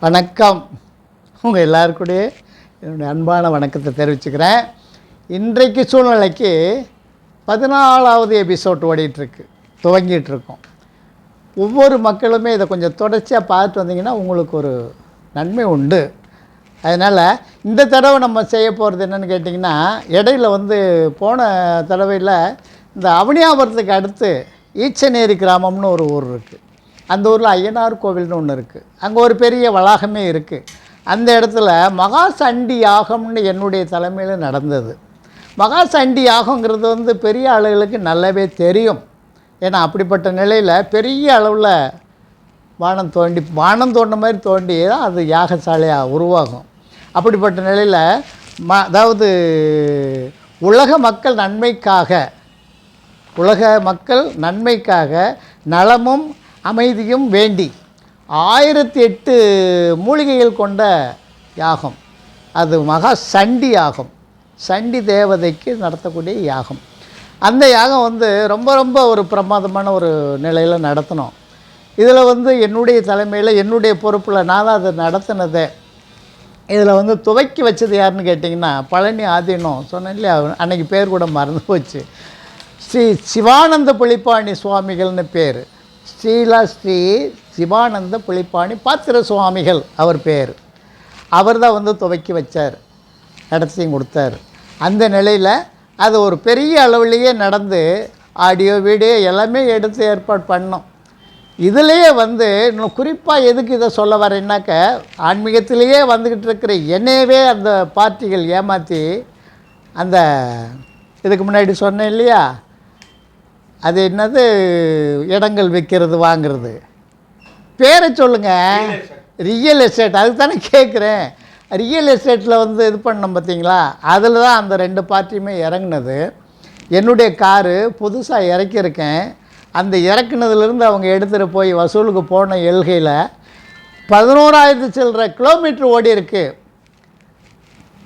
வணக்கம். உங்கள் எல்லாருக்கூடே என்னுடைய அன்பான வணக்கத்தை தெரிவிச்சுக்கிறேன். இன்றைக்கு சூழ்நிலைக்கு 14வது எபிசோட் ஓடிட்டுருக்கு, துவங்கிட்டுருக்கோம். ஒவ்வொரு மக்களுமே இதை கொஞ்சம் தொடர்ச்சியாக பார்த்து வந்தீங்கன்னா உங்களுக்கு ஒரு நன்மை உண்டு. அதனால் இந்த தடவை நம்ம செய்ய போகிறது என்னென்னு கேட்டிங்கன்னா, இடையில் போன தடவையில் இந்த அவனியாபுரத்துக்கு அடுத்து ஈச்சநேரி கிராமம்னு ஒரு ஊர் இருக்குது. அந்த ஊரில் ஐயனார் கோவில்னு ஒன்று இருக்குது. அங்கே ஒரு பெரிய வளாகமே இருக்குது. அந்த இடத்துல மகா சண்டி யாகம்னு என்னுடைய தலைமையில் நடந்தது. மகா சண்டி யாகங்கிறது பெரிய ஆளுகளுக்கு நல்லாவே தெரியும். ஏன்னா அப்படிப்பட்ட நிலையில் பெரிய அளவில் வானம் தோண்டின மாதிரி தோண்டி தான் அது யாகசாலையாக உருவாகும். அப்படிப்பட்ட நிலையில் அதாவது உலக மக்கள் நன்மைக்காக நலமும் அமைதியும் வேண்டி 1008 மூலிகைகள் கொண்ட யாகம். அது மகா சண்டி யாகம். சண்டி தேவதைக்கு நடத்தக்கூடிய யாகம். அந்த யாகம் ரொம்ப ஒரு பிரமாதமான ஒரு நிலையில் நடத்தணும். இதில் என்னுடைய தலைமையில் என்னுடைய பொறுப்பில் நான் தான் அதை நடத்தினதே. இதில் துவக்கி வச்சது யாருன்னு கேட்டிங்கன்னா, பழனி ஆதீனம் சொன்னேன் இல்லையா, அன்றைக்கி பேர் கூட மறந்து போச்சு. ஸ்ரீ சிவானந்த புலிப்பாணி சுவாமிகள்னு பேர். ஸ்ரீ சிவானந்த புலிப்பாணி பாத்திர சுவாமிகள் அவர் பேர். அவர் தான் துவக்கி வச்சார், நடத்தியும் கொடுத்தார். அந்த நிலையில் அது ஒரு பெரிய அளவுலேயே நடந்து ஆடியோ வீடியோ எல்லாமே எடுத்து ஏற்பாடு பண்ணோம். இதிலேயே இன்னும் குறிப்பாக எதுக்கு இதை சொல்ல வரேன்னாக்க, ஆன்மீகத்திலேயே வந்துக்கிட்டு இருக்கிற என்னையவே அந்த பார்ட்டிகள் ஏமாற்றி அந்த இதுக்கு முன்னாடி சொன்னேன் இல்லையா, அது என்னது இடங்கள் விற்கிறது வாங்கிறது, பேரை சொல்லுங்கள், ரியல் எஸ்டேட். அதுக்கு தானே கேட்குறேன். ரியல் எஸ்டேட்டில் இது பண்ணோம் பார்த்தீங்களா, அதில் தான் அந்த 2 பார்ட்டியுமே இறங்குனது. என்னுடைய காரு புதுசாக இறக்கியிருக்கேன். அந்த இறக்குனதுலேருந்து அவங்க எடுத்துகிட்டு போய் வசூலுக்கு போன எல்கையில் 11,000 சில்லற கிலோமீட்ரு ஓடி இருக்குது.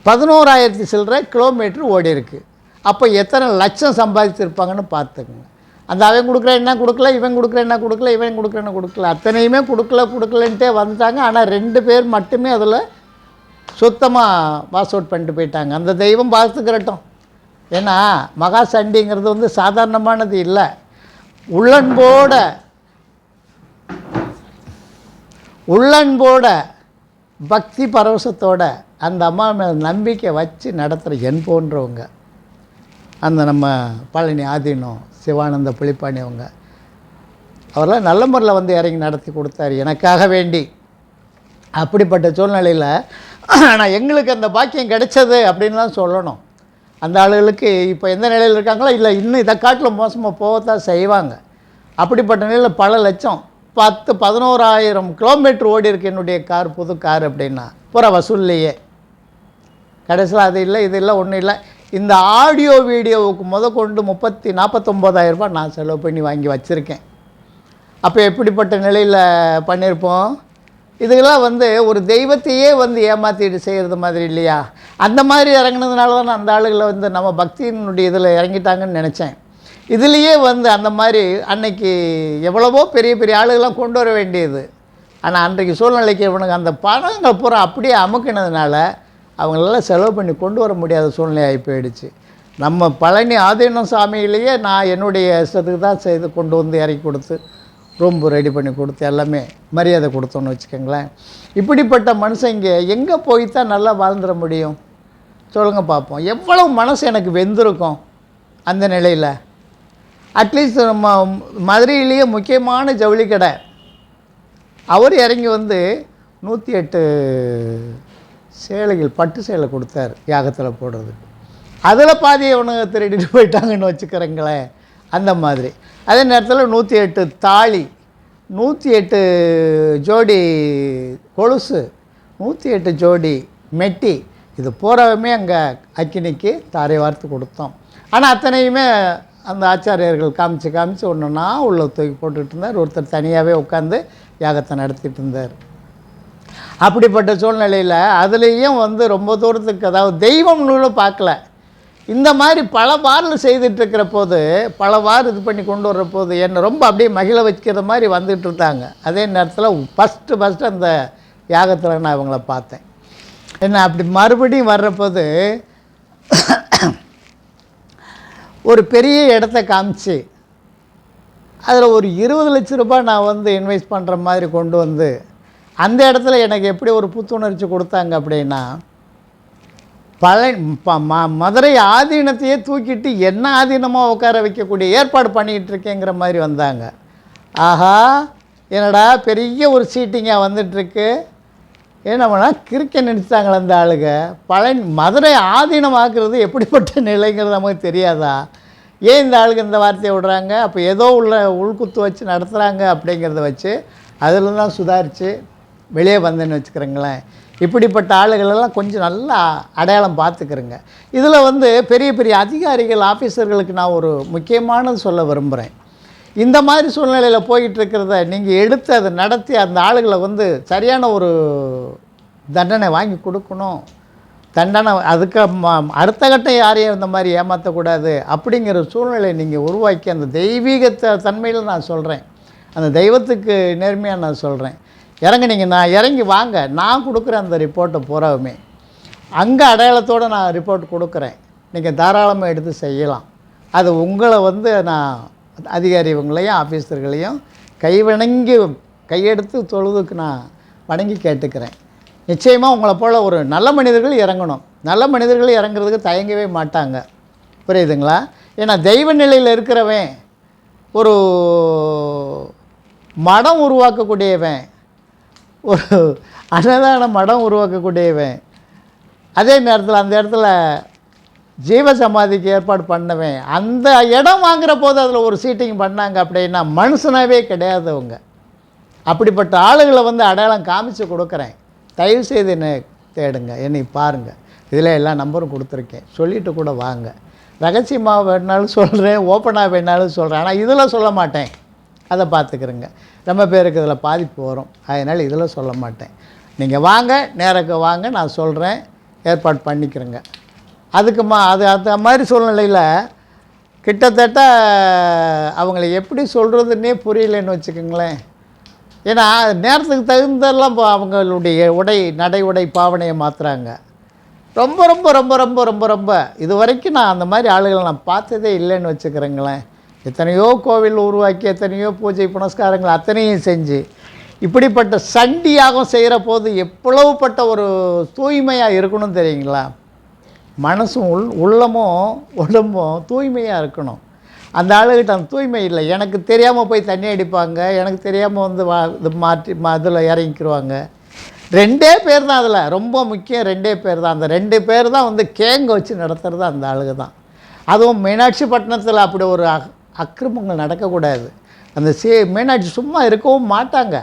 11,000 சில்லற கிலோமீட்ரு ஓடி இருக்குது. அப்போ எத்தனை லட்சம் சம்பாதிச்சிருப்பாங்கன்னு பார்த்துக்குங்க. அந்த அவன் கொடுக்குற என்ன கொடுக்கல, இவன் கொடுக்குற என்ன கொடுக்கல, இவன் கொடுக்குற என்ன கொடுக்கல, அத்தனையுமே கொடுக்கலன்ட்டே வந்துட்டாங்க. ஆனால் 2 பேர் மட்டுமே அதில் சுத்தமாக பாஸ் அவுட் பண்ணிட்டு போயிட்டாங்க. அந்த தெய்வம் பார்த்துக்கிறட்டும். ஏன்னா மகா சண்டிங்கிறது சாதாரணமானது இல்லை. உள்ளன்போட பக்தி பரவசத்தோட அந்த அம்மா மேலே நம்பிக்கை வச்சு நடத்துகிற என் போன்றவங்க, அந்த நம்ம பழனி ஆதீனம் சிவானந்த புலிப்பாணி அவரெல்லாம் நல்ல முறையில் இறங்கி நடத்தி கொடுத்தாரு எனக்காக வேண்டி. அப்படிப்பட்ட சூழ்நிலையில் ஆனால் எங்களுக்கு அந்த பாக்கியம் கிடைச்சது அப்படின்னு தான் சொல்லணும். அந்த ஆளுகளுக்கு இப்போ எந்த நிலையில் இருக்காங்களோ இல்லை, இன்னும் இதை காட்டில் மோசமாக போகத்தான் செய்வாங்க. அப்படிப்பட்ட நிலையில் பல லட்சம் 11,000 கிலோமீட்டர் ஓடி இருக்கு என்னுடைய கார், புது கார் அப்படின்னா பூரா வசூல்லையே. கடைசியில் அது இல்லை, இது இல்லை, ஒன்றும் இல்லை. இந்த ஆடியோ வீடியோவுக்கு கொண்டு 49,000 ரூபாய் நான் செலவு பண்ணி வாங்கி வச்சுருக்கேன். அப்போ எப்படிப்பட்ட நிலையில் பண்ணியிருப்போம். இதுக்கெல்லாம் ஒரு தெய்வத்தையே ஏமாற்றிட்டு செய்கிறது மாதிரி இல்லையா. அந்த மாதிரி இறங்கினதுனால தான் அந்த ஆளுகளை நம்ம பக்தியினுடைய இதில் இறங்கிட்டாங்கன்னு நினச்சேன். இதுலேயே அந்த மாதிரி அன்னைக்கு எவ்வளவோ பெரிய பெரிய ஆளுகள்லாம் கொண்டு வர வேண்டியது. ஆனால் அன்றைக்கு சூழ்நிலைக்கு இவனுக்கு அந்த பணங்கள் பூரா அப்படியே அமுக்கினதுனால அவங்களெல்லாம் செலவு பண்ணி கொண்டு வர முடியாத சூழ்நிலை ஆகி போயிடுச்சு. நம்ம பழனி ஆதீனம் சாமியிலேயே நான் என்னுடைய இஷ்டத்துக்கு தான் செய்து கொண்டு இறக்கி கொடுத்து ரூம்பு ரெடி பண்ணி கொடுத்து எல்லாமே மரியாதை கொடுத்தோன்னு வச்சுக்கோங்களேன். இப்படிப்பட்ட மனுஷங்க எங்கே போய் தான் நல்லா வாழ்ந்துட முடியும் சொல்லுங்கள் பார்ப்போம். எவ்வளவு மனசு எனக்கு வெந்திருக்கும் அந்த நிலையில். அட்லீஸ்ட் நம்ம மதுரையிலேயே முக்கியமான ஜவுளி கடை அவர் இறங்கி 108 சேலைகள் பட்டு சேலை கொடுத்தார் யாகத்தில் போடுறதுக்கு. அதில் பாதியை அவனுங்க திருடிட்டு போயிட்டாங்கன்னு வச்சுக்கிறேங்களேன். அந்த மாதிரி அதே நேரத்தில் 108 தாலி, 108 ஜோடி கொலுசு, 108 ஜோடி மெட்டி, இது பூராவுமே அங்கே அக்கினிக்கு தாரை வார்த்து கொடுத்தோம். ஆனால் அத்தனையுமே அந்த ஆச்சாரியர்கள் காமிச்சு ஒன்றுன்னா உள்ள தூக்கி போட்டுக்கிட்டு இருந்தார். ஒருத்தர் தனியாகவே உட்காந்து யாகத்தை நடத்திட்டு இருந்தார். அப்படிப்பட்ட சூழ்நிலையில் அதுலேயும் ரொம்ப தூரத்துக்கு, அதாவது தெய்வம்னு பார்க்கல, இந்த மாதிரி பல வாரில் செய்துட்ருக்கிற போது, பல வார் இது பண்ணி கொண்டு வர்ற போது என்னை ரொம்ப அப்படியே மகிழ வைக்கிற மாதிரி வந்துட்டு இருந்தாங்க. அதே நேரத்தில் ஃபஸ்ட்டு அந்த யாகத்தில் நான் இவங்கள பார்த்தேன். என்ன அப்படி மறுபடியும் வர்றபோது ஒரு பெரிய இடத்த காமிச்சு அதில் ஒரு 20 லட்ச ரூபாய் நான் வந்து இன்வெஸ்ட் பண்ணுற மாதிரி கொண்டு வந்து அந்த இடத்துல எனக்கு எப்படி ஒரு புத்துணர்ச்சி கொடுத்தாங்க அப்படின்னா, மதுரை ஆதீனத்தையே தூக்கிட்டு என்ன ஆதீனமாக உட்கார வைக்கக்கூடிய ஏற்பாடு பண்ணிக்கிட்டு இருக்கேங்கிற மாதிரி வந்தாங்க. ஆஹா, என்னடா பெரிய ஒரு சீட்டிங்காக வந்துட்டுருக்கு, என்ன பண்ணால் கிறுக்க நினச்சாங்களே அந்த ஆளுங்க. மதுரை ஆதீனமாக்குறது எப்படிப்பட்ட நிலைங்கிறது நமக்கு தெரியாதா? ஏன் இந்த ஆளுக்கு இந்த வார்த்தையை விடுறாங்க? அப்போ ஏதோ உள்குத்து வச்சு நடத்துகிறாங்க அப்படிங்கிறத வச்சு அதில் தான் சுதாரித்து வெளியே வந்தேன்னு வச்சுக்கிறேங்களேன். இப்படிப்பட்ட ஆளுகளெல்லாம் கொஞ்சம் நல்லா அடையாளம் பார்த்துக்கிறேங்க. இதில் வந்து பெரிய பெரிய அதிகாரிகள் ஆஃபீஸர்களுக்கு நான் ஒரு முக்கியமானது சொல்ல விரும்புகிறேன். இந்த மாதிரி சூழ்நிலையில் போய்கிட்டுருக்கிறத நீங்கள் எடுத்து அதை நடத்தி அந்த ஆளுகளை வந்து சரியான ஒரு தண்டனை வாங்கி கொடுக்கணும். தண்டனை அதுக்கு அடுத்த கட்டம் யாரையும் இந்த மாதிரி ஏமாற்றக்கூடாது அப்படிங்கிற சூழ்நிலை நீங்கள் உருவாக்கி அந்த தெய்வீக தன்மையில் நான் சொல்கிறேன், அந்த தெய்வத்துக்கு நேர்மையாக நான் சொல்கிறேன். இறங்குனீங்க, நான் இறங்கி வாங்க, நான் கொடுக்குறேன் அந்த ரிப்போர்ட்டை பூராவுமே. அங்கே அடையாளத்தோடு நான் ரிப்போர்ட் கொடுக்குறேன், நீங்கள் தாராளமாக எடுத்து செய்யலாம். அது உங்களை வந்து நான் அதிகாரி இவங்களையும் ஆஃபீஸர்களையும் கையெடுத்து தொழுதுக்கு நான் வணங்கி கேட்டுக்கிறேன். நிச்சயமாக உங்களை போல் ஒரு நல்ல மனிதர்கள் இறங்கணும். நல்ல மனிதர்கள் இறங்குறதுக்கு தயங்கவே மாட்டாங்க, புரியுதுங்களா? ஏன்னா தெய்வ நிலையில் இருக்கிறவன், ஒரு மடம் உருவாக்கக்கூடியவன், ஒரு அன்னதான மடம் உருவாக்கக்கூடியவன், அதே நேரத்தில் அந்த இடத்துல ஜீவ சமாதிக்கு ஏற்பாடு பண்ணவன், அந்த இடம் வாங்குகிற போது அதில் ஒரு சீட்டிங் பண்ணாங்க அப்படின்னா மனுஷனாகவே கிடையாதவங்க. அப்படிப்பட்ட ஆளுகளை வந்து அடையாளம் காமிச்சு கொடுக்குறேன். தயவுசெய்து என்னை தேடுங்க, என்னை பாருங்கள். இதில் எல்லா நம்பரும் கொடுத்துருக்கேன், சொல்லிவிட்டு கூட வாங்க. ரகசியமாக வேணாலும் சொல்கிறேன், ஓப்பனாக வேணாலும் சொல்கிறேன், ஆனால் இதில் சொல்ல மாட்டேன். அதை பார்த்துக்கிறேங்க. ரொம்ப பேருக்கு இதில் பாதிப்பு வரும், அதனால் இதில் சொல்ல மாட்டேன். நீங்கள் வாங்க, நேரக்கு வாங்க, நான் சொல்கிறேன், ஏற்பாடு பண்ணிக்கிறேங்க. அது அந்த மாதிரி சூழ்நிலையில் கிட்டத்தட்ட அவங்கள எப்படி சொல்கிறதுன்னே புரியலன்னு வச்சுக்கோங்களேன். ஏன்னா நேரத்துக்கு தகுந்தெல்லாம் அவங்களுடைய நடை உடை பாவனையை மாற்றுறாங்க. ரொம்ப ரொம்ப ரொம்ப ரொம்ப ரொம்ப ரொம்ப இது வரைக்கும் நான் அந்த மாதிரி ஆளுகளை நான் பார்த்ததே இல்லைன்னு வச்சுக்கிறேங்களேன். எத்தனையோ கோவில் உருவாக்கி, எத்தனையோ பூஜை புனஸ்காரங்கள் அத்தனையும் செஞ்சு இப்படிப்பட்ட சண்டியாகம் செய்கிற போது எவ்வளவுப்பட்ட ஒரு தூய்மையாக இருக்கணும் தெரியுங்களா? மனசும் உள்ளமும் உடம்பும் தூய்மையாக இருக்கணும். அந்த ஆளுகிட்ட அந்த தூய்மை இல்லை. எனக்கு தெரியாமல் போய் தண்ணி அடிப்பாங்க, எனக்கு தெரியாமல் வந்து இது மாற்றி அதில் இறங்கிக்கிடுவாங்க. 2 பேர் தான் அதில் ரொம்ப முக்கியம், 2 பேர் தான். அந்த 2 பேர் தான் வந்து கேங்க வச்சு நடத்துகிறது அந்த ஆளுக தான். அதுவும் மீனாட்சி பட்டணத்தில் அப்படி ஒரு அக்கிரமங்கள் நடக்கக்கூடாது. அந்த மீனாட்சி சும்மா இருக்கவும் மாட்டாங்க.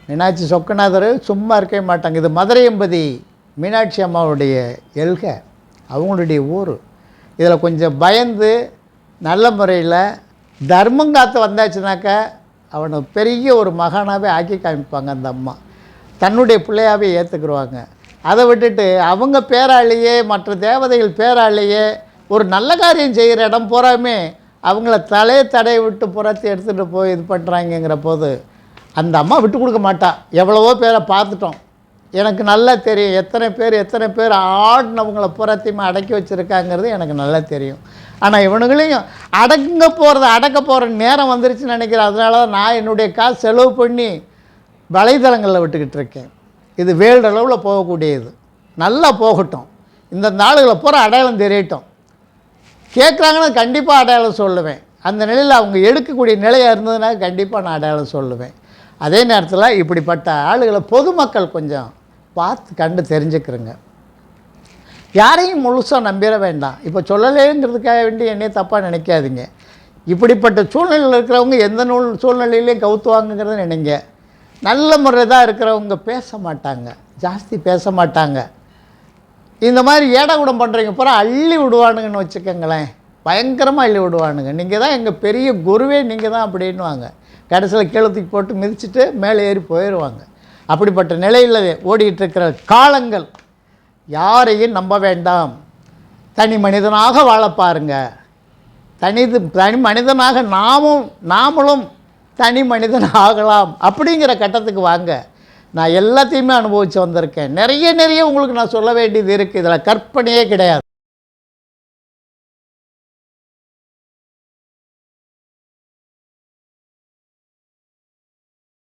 மீனாட்சி சொக்கநாதர் சும்மா இருக்கவே மாட்டாங்க. இது மதுரை எம்பதி மீனாட்சி அம்மாவுடைய எல்கை, அவங்களுடைய ஊர். இதில் கொஞ்சம் பயந்து நல்ல முறையில் தர்மங்காத்து வந்தாச்சுனாக்கா அவனை பெரிய ஒரு மகானாகவே ஆக்கி காமிப்பாங்க. அந்த அம்மா தன்னுடைய பிள்ளையாகவே ஏற்றுக்குருவாங்க. அதை விட்டுட்டு அவங்க பேராலேயே, மற்ற தேவதைகள் பேராலேயே ஒரு நல்ல காரியம் செய்கிற இடம் பூராமே அவங்கள தடையை விட்டு புறத்தி எடுத்துகிட்டு போய் இது பண்ணுறாங்கங்கிற போது அந்த அம்மா விட்டு கொடுக்க மாட்டா. எவ்வளவோ பேரை பார்த்துட்டோம், எனக்கு நல்லா தெரியும். எத்தனை பேர் ஆடினவங்களை புறத்தையுமே அடக்கி வச்சுருக்காங்கிறது எனக்கு நல்லா தெரியும். ஆனால் இவனுங்களையும் அடக்க போகிற நேரம் வந்துருச்சுன்னு நினைக்கிறேன். அதனால தான் நான் என்னுடைய காசு செலவு பண்ணி வலைதளங்களில் விட்டுக்கிட்டு இருக்கேன். இது வேர்ல்டு அளவில் போகக்கூடியது, நல்லா போகட்டும். இந்த நாளுகளை பூரா அடையாளம் தெரியட்டும். கேட்குறாங்கன்னா கண்டிப்பாக அடையாளம் சொல்லுவேன். அந்த நிலையில் அவங்க எடுக்கக்கூடிய நிலையாக இருந்ததுன்னா கண்டிப்பாக நான் அடையாளம் சொல்லுவேன். அதே நேரத்தில் இப்படிப்பட்ட ஆளுகளை பொதுமக்கள் கொஞ்சம் பார்த்து கண்டு தெரிஞ்சுக்கிறேங்க. யாரையும் முழுசாக நம்பிட வேண்டாம். இப்போ சொல்லலேங்கிறதுக்காக வேண்டி என்னையே தப்பாக நினைக்காதீங்க. இப்படிப்பட்ட சூழ்நிலையில் இருக்கிறவங்க எந்த சூழ்நிலையிலையும் கவுத்துவாங்கங்கிறத நினைங்க. நல்ல முறை தான் இருக்கிறவங்க பேச மாட்டாங்க, ஜாஸ்தி பேச மாட்டாங்க. இந்த மாதிரி ஏடாகுடம் பண்ணுறவங்க பூரா அள்ளி விடுவானுங்கன்னு வச்சுக்கோங்களேன், பயங்கரமாக அள்ளி விடுவானுங்க. நீங்கள் தான் எங்கள் பெரிய குருவே, நீங்கள் தான் அப்படின்வாங்க. கடைசியில் கீழத்துக்கு போட்டு மிதிச்சுட்டு மேலே ஏறி போயிடுவாங்க. அப்படிப்பட்ட நிலையில் ஓடிட்டுருக்கிற காலங்கள். யாரையும் நம்ப வேண்டாம். தனி மனிதனாக வாழ பாருங்க. தனி மனிதனாக நாமளும் தனி மனிதன் ஆகலாம் அப்படிங்கிற கட்டத்துக்கு வாங்க. நான் எல்லாத்தையுமே அனுபவித்து வந்திருக்கேன். நிறைய உங்களுக்கு நான் சொல்ல வேண்டியது இருக்குது. இதில் கற்பனையே கிடையாது.